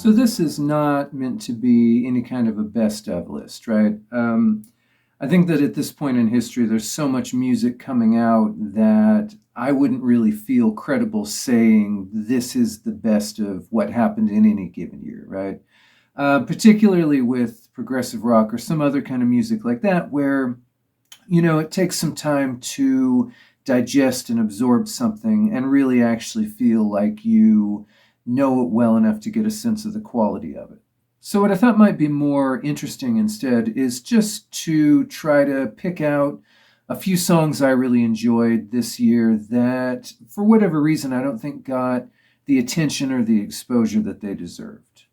So this is not meant to be any kind of a best of list, right? I think that at this point in history, there's so much music coming out that I wouldn't really feel credible saying this is the best of what happened in any given year, right? Particularly with progressive rock or some other kind of music like that, where, it takes some time to digest and absorb something and really actually feel like you know it well enough to get a sense of the quality of it. So, what I thought might be more interesting instead is just to try to pick out a few songs I really enjoyed this year that, for whatever reason, I don't think got the attention or the exposure that they deserved.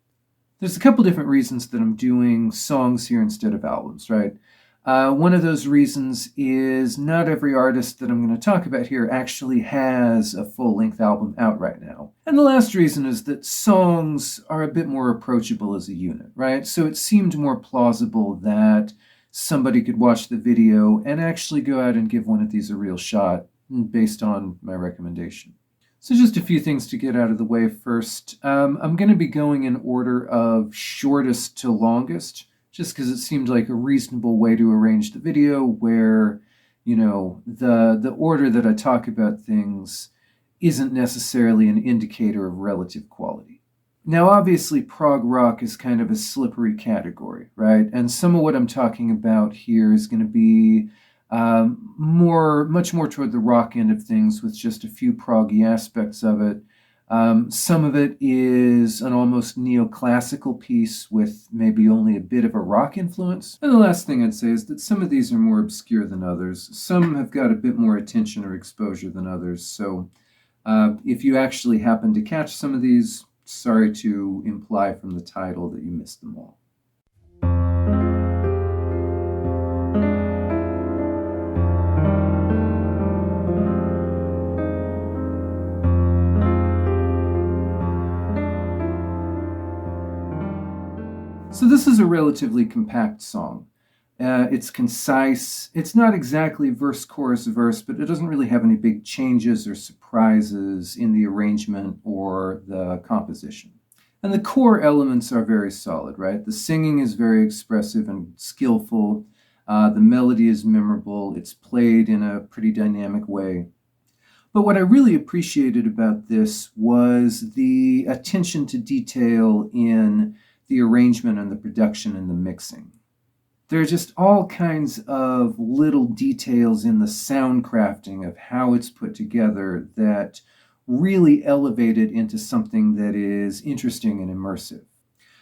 There's a couple different reasons that I'm doing songs here instead of albums, right? One of those reasons is not every artist that I'm going to talk about here actually has a full-length album out right now. And the last reason is that songs are a bit more approachable as a unit, right? So it seemed more plausible that somebody could watch the video and actually go out and give one of these a real shot based on my recommendation. So just a few things to get out of the way first. I'm going to be going in order of shortest to longest, just because it seemed like a reasonable way to arrange the video where, the order that I talk about things isn't necessarily an indicator of relative quality. Now, obviously, prog rock is kind of a slippery category, right? And some of what I'm talking about here is going to be much more toward the rock end of things with just a few proggy aspects of it. Some of it is an almost neoclassical piece with maybe only a bit of a rock influence. And the last thing I'd say is that some of these are more obscure than others. Some have got a bit more attention or exposure than others. So if you actually happen to catch some of these, sorry to imply from the title that you missed them all. So this is a relatively compact song. It's concise. It's not exactly verse, chorus, verse, but it doesn't really have any big changes or surprises in the arrangement or the composition. And the core elements are very solid, right? The singing is very expressive and skillful. The melody is memorable. It's played in a pretty dynamic way. But what I really appreciated about this was the attention to detail in the arrangement and the production and the mixing. There are just all kinds of little details in the sound crafting of how it's put together that really elevate it into something that is interesting and immersive.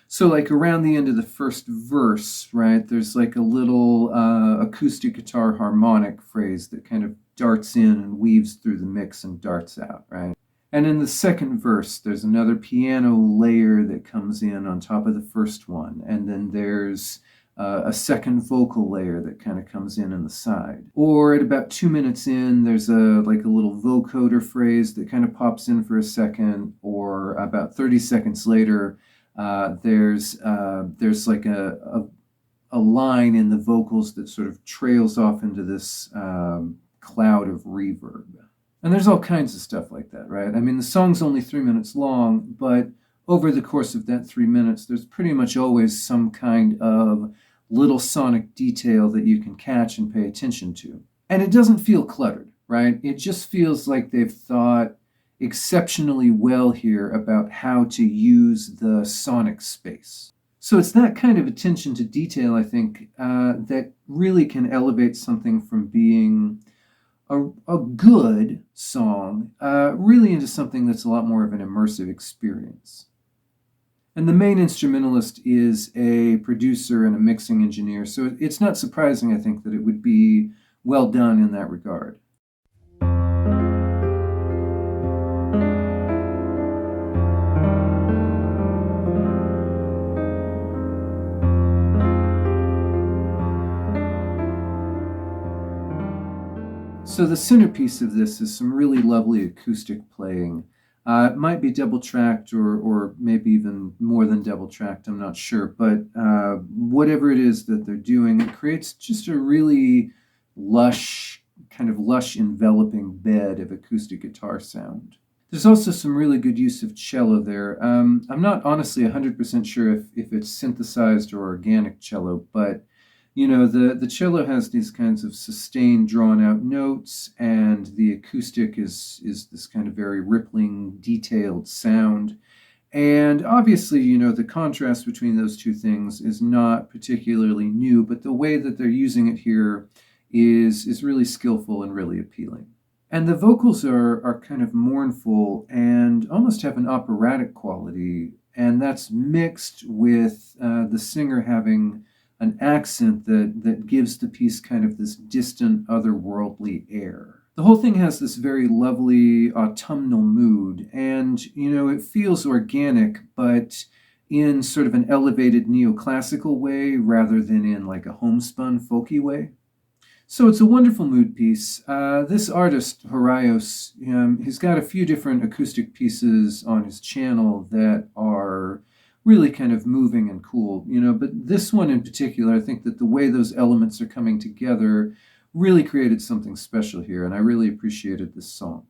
So like around the end of the first verse, right, there's like a little acoustic guitar harmonic phrase that kind of darts in and weaves through the mix and darts out, right? And in the second verse, there's another piano layer that comes in on top of the first one. And then there's a second vocal layer that kind of comes in the side. Or at about 2 minutes in, there's a little vocoder phrase that kind of pops in for a second. Or about 30 seconds later, there's like a line in the vocals that sort of trails off into this cloud of reverb. And there's all kinds of stuff like that, right? I mean, the song's only 3 minutes long, but over the course of that 3 minutes, there's pretty much always some kind of little sonic detail that you can catch and pay attention to. And it doesn't feel cluttered, right? It just feels like they've thought exceptionally well here about how to use the sonic space. So it's that kind of attention to detail, I think, that really can elevate something from being a good song really into something that's a lot more of an immersive experience. And the main instrumentalist is a producer and a mixing engineer, so it's not surprising, I think, that it would be well done in that regard. So the centerpiece of this is some really lovely acoustic playing. It might be double-tracked or maybe even more than double-tracked, I'm not sure. But whatever it is that they're doing, it creates just a really lush, kind of lush enveloping bed of acoustic guitar sound. There's also some really good use of cello there. I'm not honestly 100% sure if it's synthesized or organic cello, but the cello has these kinds of sustained, drawn out notes, and the acoustic is this kind of very rippling, detailed sound. And obviously, the contrast between those two things is not particularly new, but the way that they're using it here is really skillful and really appealing. And the vocals are kind of mournful and almost have an operatic quality, and that's mixed with the singer having an accent that gives the piece kind of this distant, otherworldly air. The whole thing has this very lovely autumnal mood, and it feels organic, but in sort of an elevated neoclassical way rather than in like a homespun folky way. So it's a wonderful mood piece. This artist, Horaios, he's got a few different acoustic pieces on his channel that are really kind of moving and cool, but this one in particular, I think that the way those elements are coming together really created something special here, and I really appreciated this song.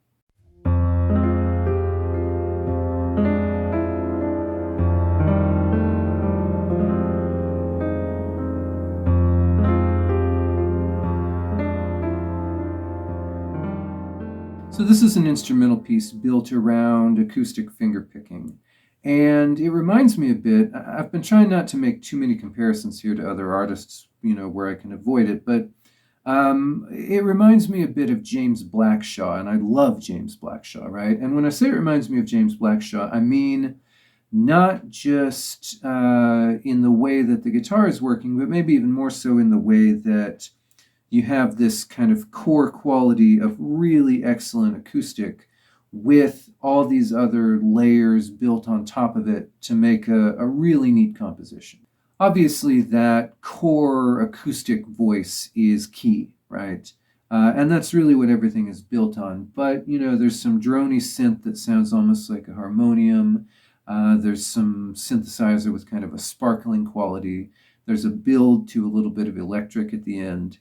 So this is an instrumental piece built around acoustic fingerpicking. And it reminds me a bit, I've been trying not to make too many comparisons here to other artists, where I can avoid it, but it reminds me a bit of James Blackshaw, and I love James Blackshaw, right? And when I say it reminds me of James Blackshaw, I mean not just in the way that the guitar is working, but maybe even more so in the way that you have this kind of core quality of really excellent acoustic with all these other layers built on top of it to make a really neat composition. Obviously, that core acoustic voice is key, right? And that's really what everything is built on. But, there's some droney synth that sounds almost like a harmonium. There's some synthesizer with kind of a sparkling quality. There's a build to a little bit of electric at the end.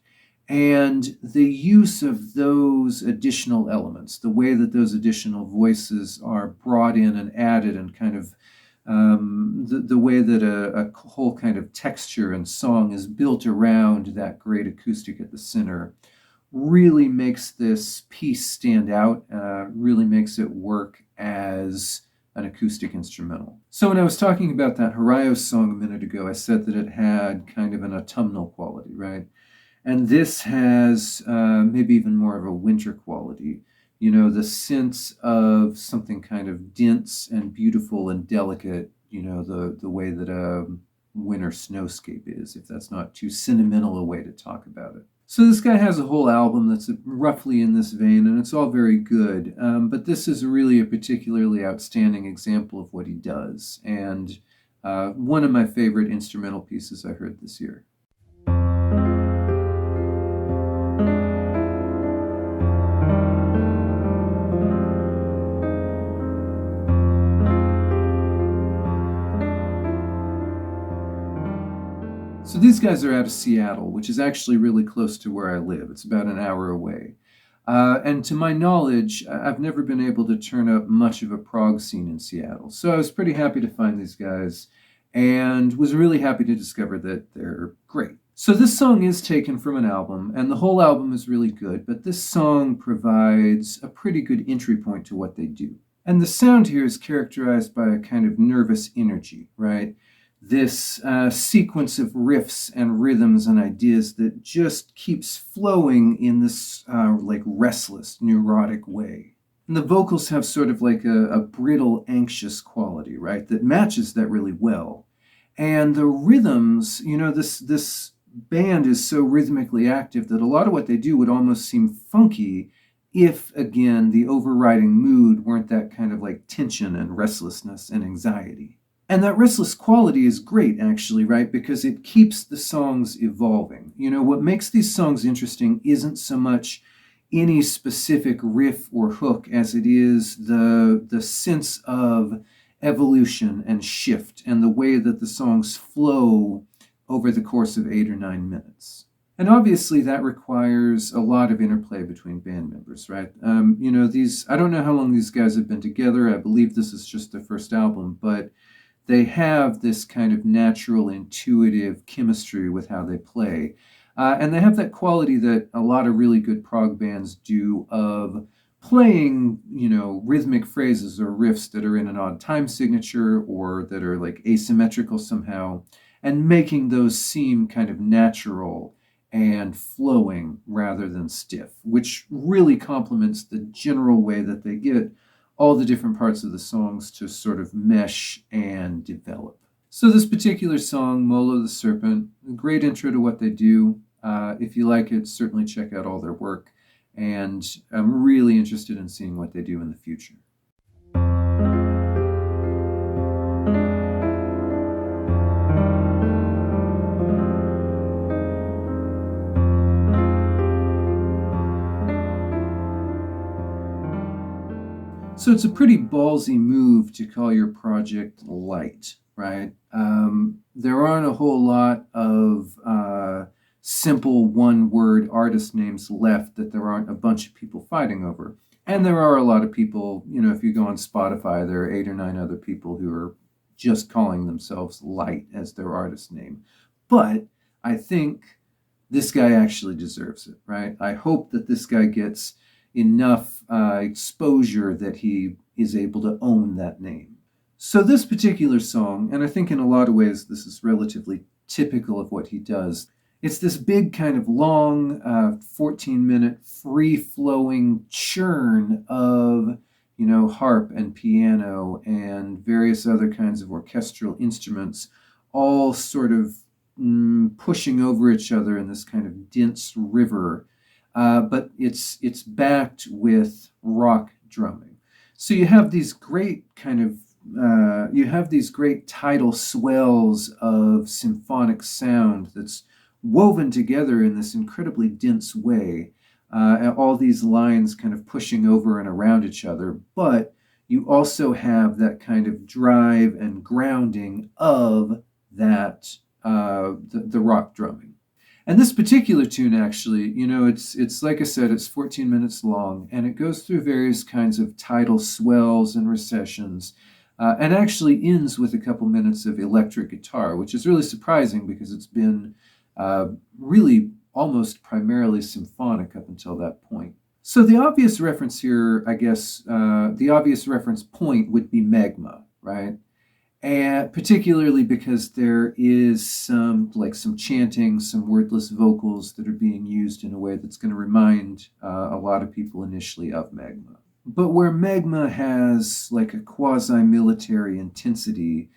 And the use of those additional elements, the way that those additional voices are brought in and added, and kind of the way that a whole kind of texture and song is built around that great acoustic at the center, really makes this piece stand out, really makes it work as an acoustic instrumental. So when I was talking about that Horaios song a minute ago, I said that it had kind of an autumnal quality, right? And this has maybe even more of a winter quality. The sense of something kind of dense and beautiful and delicate, the way that a winter snowscape is, if that's not too sentimental a way to talk about it. So this guy has a whole album that's roughly in this vein, and it's all very good. But this is really a particularly outstanding example of what he does, and one of my favorite instrumental pieces I heard this year. So these guys are out of Seattle, which is actually really close to where I live. It's about an hour away. And to my knowledge, I've never been able to turn up much of a prog scene in Seattle. So I was pretty happy to find these guys and was really happy to discover that they're great. So this song is taken from an album, and the whole album is really good, but this song provides a pretty good entry point to what they do. And the sound here is characterized by a kind of nervous energy, right? This sequence of riffs and rhythms and ideas that just keeps flowing in this like restless, neurotic way. And the vocals have sort of like a brittle, anxious quality, right, that matches that really well. And the rhythms, this band is so rhythmically active that a lot of what they do would almost seem funky if, again, the overriding mood weren't that kind of like tension and restlessness and anxiety. And that restless quality is great, actually, right? Because it keeps the songs evolving. What makes these songs interesting isn't so much any specific riff or hook as it is the sense of evolution and shift and the way that the songs flow over the course of 8 or 9 minutes. And obviously, that requires a lot of interplay between band members, right? I don't know how long these guys have been together. I believe this is just their first album, but they have this kind of natural, intuitive chemistry with how they play. And they have that quality that a lot of really good prog bands do of playing, rhythmic phrases or riffs that are in an odd time signature or that are like asymmetrical somehow, and making those seem kind of natural and flowing rather than stiff, which really complements the general way that they get all the different parts of the songs to sort of mesh and develop. So this particular song, Molo the Serpent, a great intro to what they do. If you like it, certainly check out all their work. And I'm really interested in seeing what they do in the future. So it's a pretty ballsy move to call your project light, right? There aren't a whole lot of simple one-word artist names left that there aren't a bunch of people fighting over. And there are a lot of people, if you go on Spotify, there are 8 or 9 other people who are just calling themselves Light as their artist name. But I think this guy actually deserves it, right? I hope that this guy gets enough exposure that he is able to own that name. So this particular song, and I think in a lot of ways this is relatively typical of what he does, it's this big kind of long 14-minute free-flowing churn of harp and piano and various other kinds of orchestral instruments, all sort of pushing over each other in this kind of dense river. But it's backed with rock drumming. So you have these great tidal swells of symphonic sound that's woven together in this incredibly dense way. All these lines kind of pushing over and around each other, but you also have that kind of drive and grounding of that the rock drumming. And this particular tune, actually, it's like I said, it's 14 minutes long, and it goes through various kinds of tidal swells and recessions, and actually ends with a couple minutes of electric guitar, which is really surprising because it's been really almost primarily symphonic up until that point. So the obvious reference here, I guess, the obvious reference point would be magma, right? And particularly because there is some chanting, some wordless vocals that are being used in a way that's going to remind a lot of people initially of magma. But where magma has like a quasi-military intensity,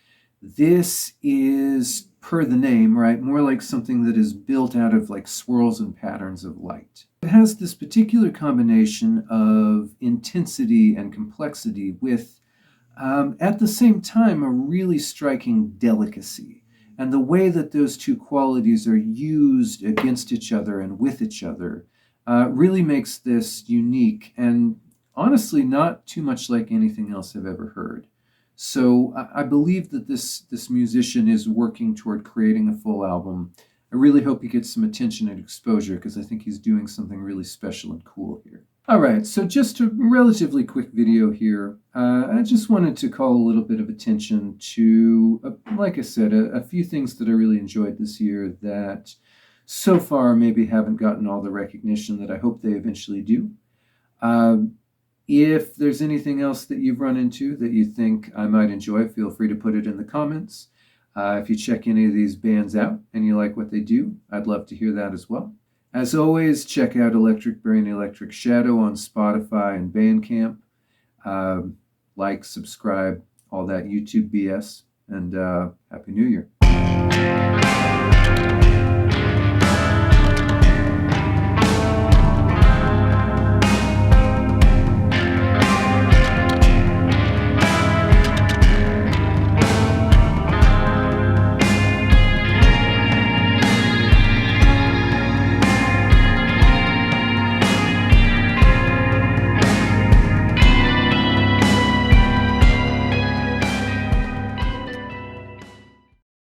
this is, per the name, right, more like something that is built out of like swirls and patterns of light. It has this particular combination of intensity and complexity with at the same time, a really striking delicacy. And the way that those two qualities are used against each other and with each other really makes this unique and honestly not too much like anything else I've ever heard. So I believe that this musician is working toward creating a full album. I really hope he gets some attention and exposure because I think he's doing something really special and cool here. All right, so just a relatively quick video here. I just wanted to call a little bit of attention to, like I said, a few things that I really enjoyed this year that so far maybe haven't gotten all the recognition that I hope they eventually do. If there's anything else that you've run into that you think I might enjoy, feel free to put it in the comments. If you check any of these bands out and you like what they do, I'd love to hear that as well. As always, check out Electric Brain Electric Shadow on Spotify and Bandcamp. Like, subscribe, all that YouTube BS, and Happy New Year.